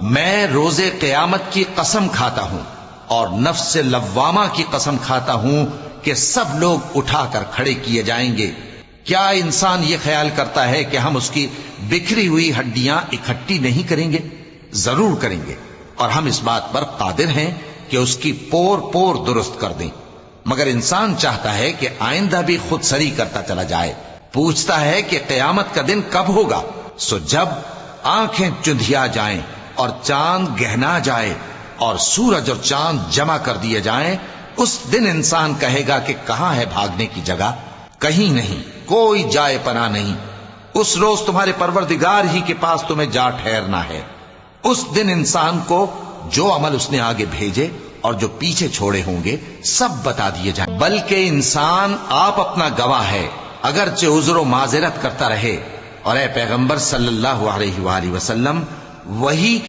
मैं रोजे क़यामत की कसम खाता हूं और नफ्स लव्वामा की कसम खाता हूं कि सब लोग उठाकर खड़े किए जाएंगे। क्या इंसान ये ख्याल करता है कि हम उसकी बिखरी हुई हड्डियां इकट्ठी नहीं करेंगे? जरूर करेंगे, और हम इस बात पर कादिर हैं कि उसकी पोर पोर दुरुस्त कर दें। मगर इंसान चाहता है कि आइंदा भी खुद सरी करता चला जाए। पूछता है कि क़यामत का दिन कब होगा? सो जब आंखें चुंधिया जाएं और चांद गहना जाए और सूरज और चांद जमा कर दिए जाएं, उस दिन इंसान कहेगा कि कहां है भागने की जगह? कहीं नहीं, कोई जाए पना नहीं। उस रोज तुम्हारे परवरदिगार ही के पास तुम्हें जा ठहरना है। उस दिन इंसान को जो अमल उसने आगे भेजे और जो पीछे छोड़े होंगे सब बता दिए जाए। बल्कि इंसान आप अपना गवाह है, अगरचे उज़्र व माज़िरत करता रहे। और ए पैगंबर सल्लल्लाहु अलैहि वसल्लम वही